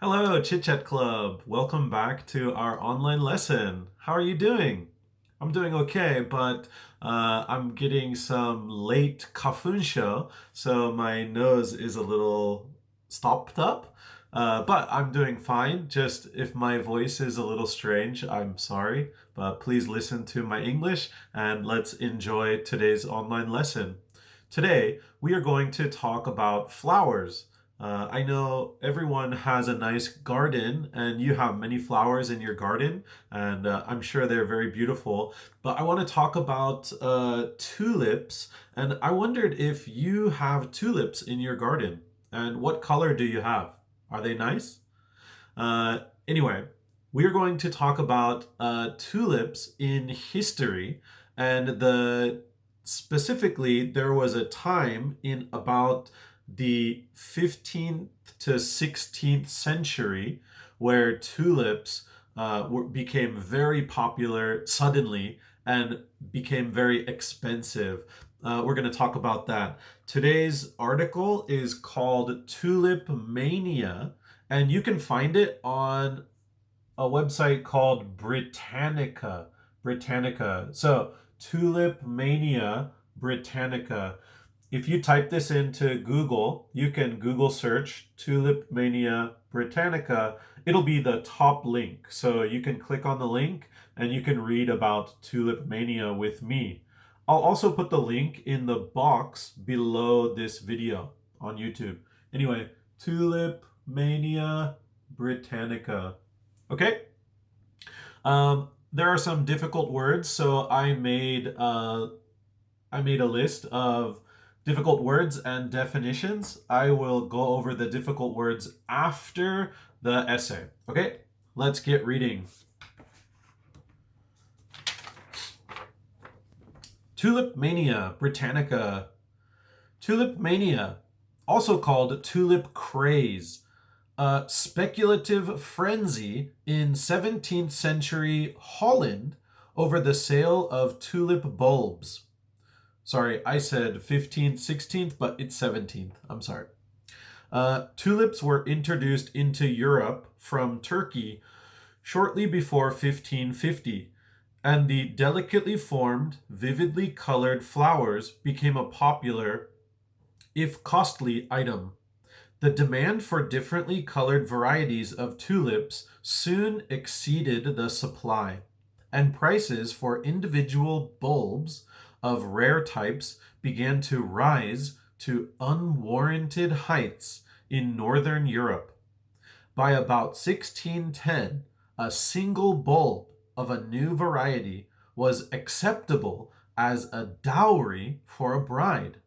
Hello, Chit Chat Club. Welcome back to our online lesson. How are you doing? I'm doing okay, but I'm getting some late kafunsho, so my nose is a little stopped up. But I'm doing fine. Just if my voice is a little strange, I'm sorry. But please listen to my English and let's enjoy today's online lesson. Today, we are going to talk about flowers. I know everyone has a nice garden and you have many flowers in your garden, and I'm sure they're very beautiful. But I want to talk about tulips, and I wondered if you have tulips in your garden and what color do you have? Are they nice? Anyway, we are going to talk about tulips in history, and specifically there was a time in about the 15th to 16th century where tulips became very popular suddenly and became very expensive. We're going to talk about that. Today's article is called Tulip Mania, and you can find it on a website called Britannica. Britannica. So, Tulip Mania Britannica. If you type this into Google, you can Google search Tulip Mania Britannica. It'll be the top link. So you can click on the link and you can read about Tulip Mania with me. I'll also put the link in the box below this video on YouTube. Anyway, Tulip Mania Britannica. Okay? There are some difficult words, so I made a list of difficult words and definitions. I will go over the difficult words after the essay. Okay, let's get reading. Tulip Mania Britannica. Tulip Mania, also called Tulip Craze, a speculative frenzy in 17th century Holland over the sale of tulip bulbs. Sorry, I said 15th, 16th, but it's 17th. I'm sorry. Tulips were introduced into Europe from Turkey shortly before 1550, and the delicately formed, vividly colored flowers became a popular, if costly, item. The demand for differently colored varieties of tulips soon exceeded the supply, and prices for individual bulbs of rare types began to rise to unwarranted heights in Northern Europe. By about 1610, a single bulb of a new variety was acceptable as a dowry for a bride,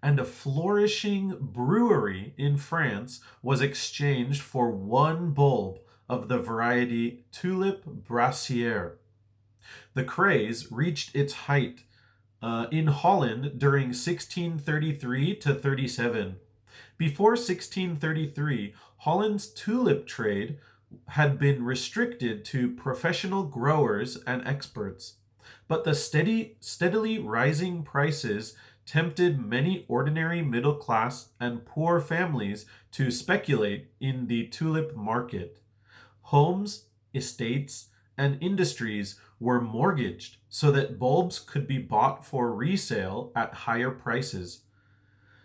and a flourishing brewery in France was exchanged for one bulb of the variety Tulip Brassiere. The craze reached its height in Holland during 1633 to 37. Before 1633, Holland's tulip trade had been restricted to professional growers and experts. But the steadily rising prices tempted many ordinary middle class and poor families to speculate in the tulip market. Homes, estates, and industries were mortgaged so that bulbs could be bought for resale at higher prices.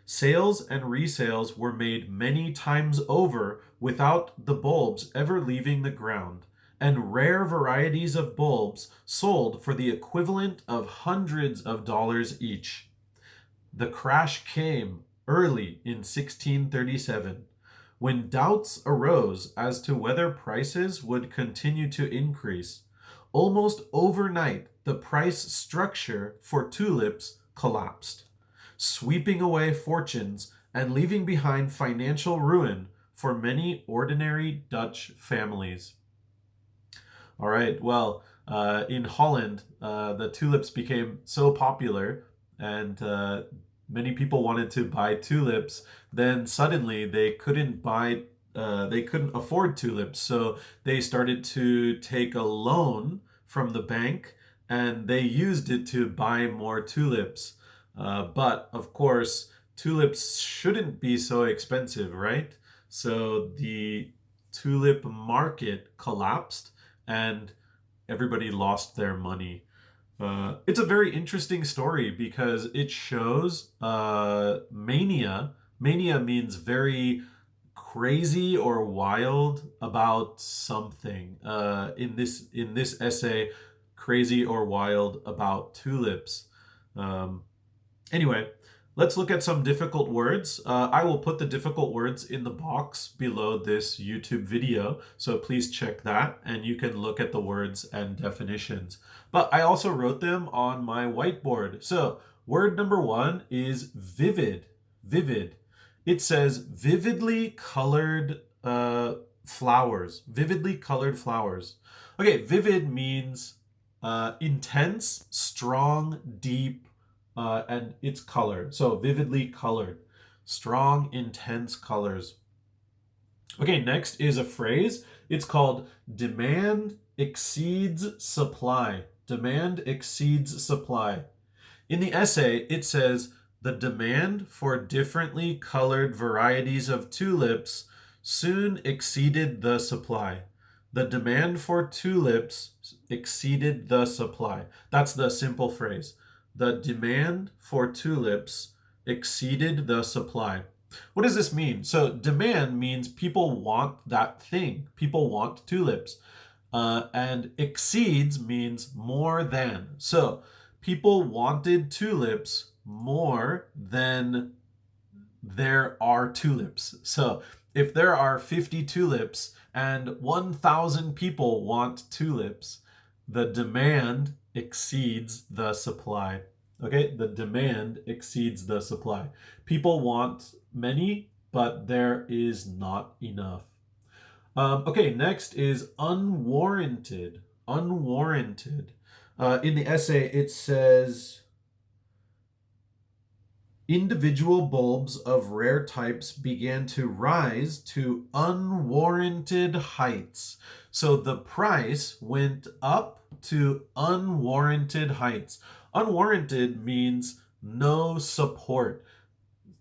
Sales and resales were made many times over without the bulbs ever leaving the ground, and rare varieties of bulbs sold for the equivalent of hundreds of dollars each. The crash came early in 1637, when doubts arose as to whether prices would continue to increase. Almost overnight, the price structure for tulips collapsed, sweeping away fortunes and leaving behind financial ruin for many ordinary Dutch families. All right, well, in Holland, the tulips became so popular and many people wanted to buy tulips. Then suddenly they couldn't afford tulips. So they started to take a loan from the bank and they used it to buy more tulips. But of course, tulips shouldn't be so expensive, right? So tulip market collapsed and everybody lost their money. It's a very interesting story because it shows mania. Mania means very crazy or wild about something. In this essay, crazy or wild about tulips. Um, Anyway, let's look at some difficult words. I will put the difficult words in the box below this YouTube video, so please check that and you can look at the words and definitions. But I also wrote them on my whiteboard. So word number 1 is vivid. Vivid. It says vividly colored flowers. Vividly colored flowers. Okay, vivid means intense, strong, deep, and its color. So vividly colored, strong, intense colors. Okay, next is a phrase. It's called demand exceeds supply. Demand exceeds supply. In the essay, it says the demand for differently colored varieties of tulips soon exceeded the supply. The demand for tulips exceeded the supply. That's the simple phrase. The demand for tulips exceeded the supply. What does this mean? So demand means people want that thing. People want tulips. And exceeds means more than. So people wanted tulips more than there are tulips. So if there are 50 tulips and 1,000 people want tulips, the demand exceeds the supply. Okay, the demand exceeds the supply. People want many, but there is not enough. Okay, next is unwarranted. Unwarranted. In the essay, it says individual bulbs of rare types began to rise to unwarranted heights. So the price went up to unwarranted heights. Unwarranted means no support.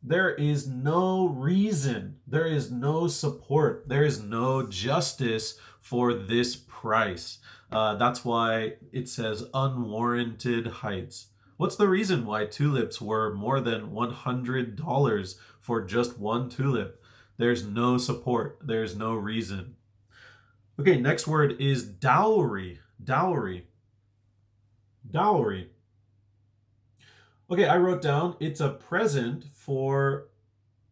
There is no reason, there is no support, there is no justice for this price. That's why it says unwarranted heights. What's the reason why tulips were more than $100 for just one tulip? There's no support, there's no reason. Okay, next word is dowry. Dowry. Dowry. Okay, I wrote down it's a present for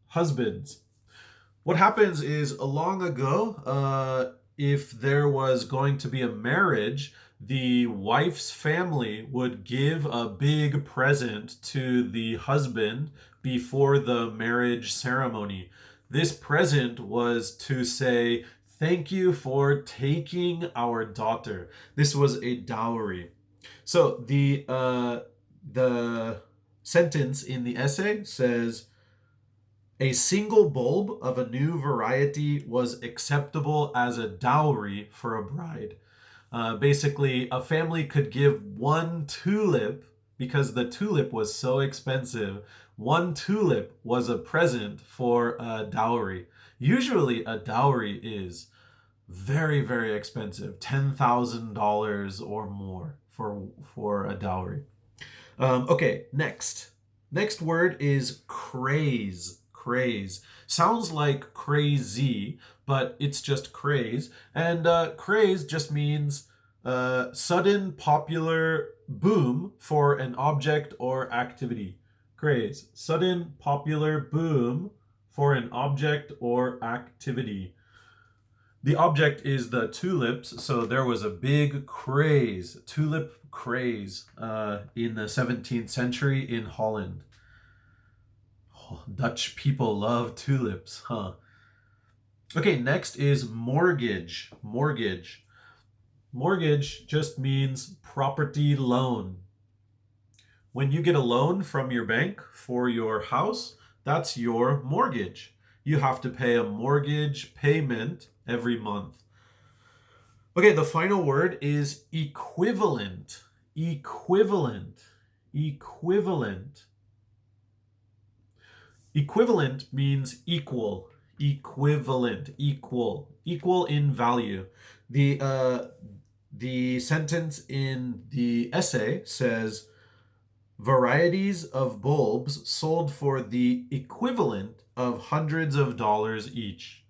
husbands. What happens is long ago, if there was going to be a marriage, the wife's family would give a big present to the husband before the marriage ceremony. This present was to say, thank you for taking our daughter. This was a dowry. So the sentence in the essay says, a single bulb of a new variety was acceptable as a dowry for a bride. Basically, a family could give one tulip because the tulip was so expensive. One tulip was a present for a dowry. Usually, a dowry is very, very expensive, $10,000 or more for a dowry. Okay, next. Next word is craze. Craze. Sounds like crazy, but it's just craze. And craze just means sudden popular boom for an object or activity. Craze. Sudden popular boom for an object or activity. The object is the tulips, so there was a big craze, tulip craze, in the 17th century in Holland. Oh, Dutch people love tulips, huh? Okay, next is mortgage. Mortgage. Mortgage just means property loan. When you get a loan from your bank for your house, that's your mortgage. You have to pay a mortgage payment every month. Okay, the final word is equivalent. Equivalent. Equivalent. Equivalent means equal. Equivalent, equal in value. The sentence in the essay says varieties of bulbs sold for the equivalent of hundreds of dollars each.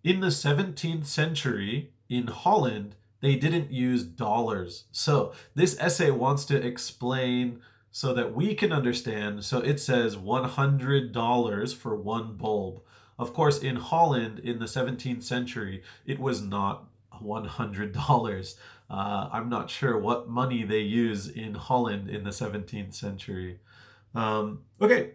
In the 17th century, in Holland, they didn't use dollars. So this essay wants to explain so that we can understand. So it says $100 for one bulb. Of course, in Holland in the 17th century, it was not $100. I'm not sure what money they use in Holland in the 17th century. Okay,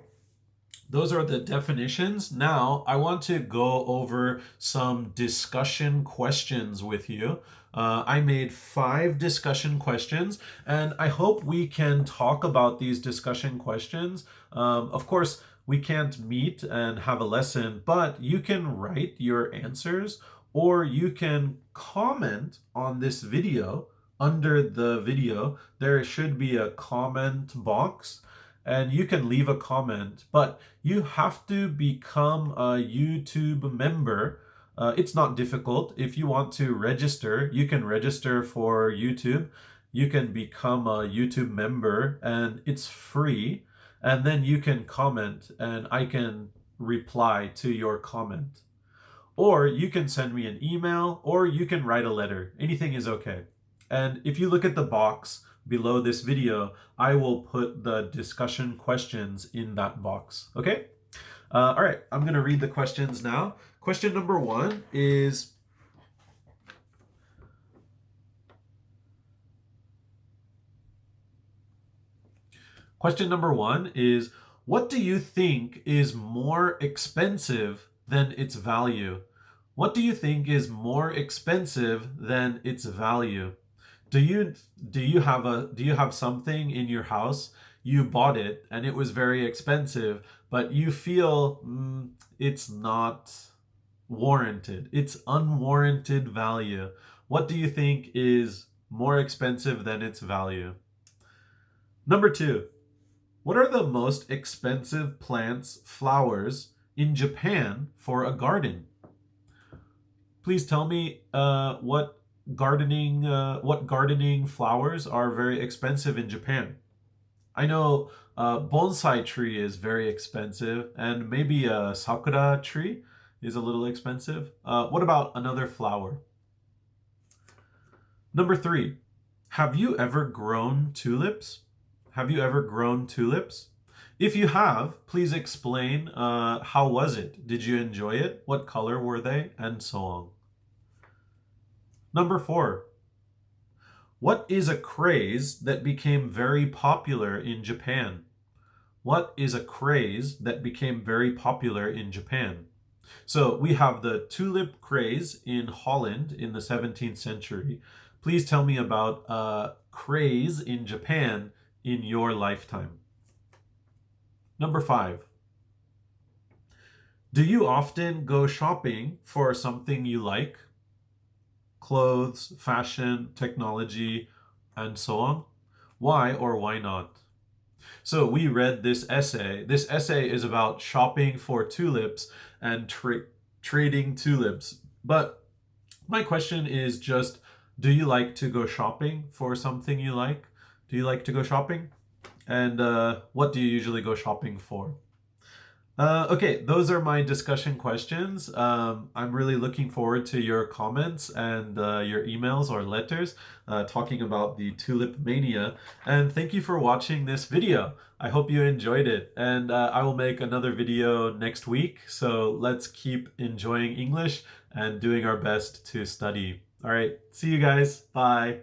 those are the definitions. Now, I want to go over some discussion questions with you. I made 5 discussion questions, and I hope we can talk about these discussion questions. Of course, we can't meet and have a lesson, but you can write your answers or you can comment on this video. Under the video, there should be a comment box and you can leave a comment, but you have to become a YouTube member. It's not difficult. If you want to register, you can register for YouTube. You can become a YouTube member and it's free. And then you can comment and I can reply to your comment. Or you can send me an email or you can write a letter. Anything is okay. And if you look at the box below this video, I will put the discussion questions in that box. Okay? All right, I'm going to read the questions now. Question number 1 is, what do you think is more expensive than its value? What do you think is more expensive than its value? Do you have something in your house, you bought it and it was very expensive, but you feel it's not warranted. It's unwarranted value. What do you think is more expensive than its value? Number 2, what are the most expensive plants, flowers in Japan for a garden? Please tell me what gardening flowers are very expensive in Japan. I know bonsai tree is very expensive, and maybe a sakura tree is a little expensive. What about another flower? Number 3, have you ever grown tulips? Have you ever grown tulips? If you have, please explain how was it? Did you enjoy it? What color were they? And so on. Number 4, what is a craze that became very popular in Japan? What is a craze that became very popular in Japan? So we have the tulip craze in Holland in the 17th century. Please tell me about a craze in Japan in your lifetime. Number 5, do you often go shopping for something you like? Clothes, fashion, technology, and so on. Why or why not? So we read this essay. This essay is about shopping for tulips and trading tulips. But my question is just, do you like to go shopping for something you like? Do you like to go shopping? And what do you usually go shopping for? Okay, those are my discussion questions. I'm really looking forward to your comments and your emails or letters talking about the tulip mania. And thank you for watching this video. I hope you enjoyed it. And I will make another video next week. So let's keep enjoying English and doing our best to study. All right, see you guys. Bye.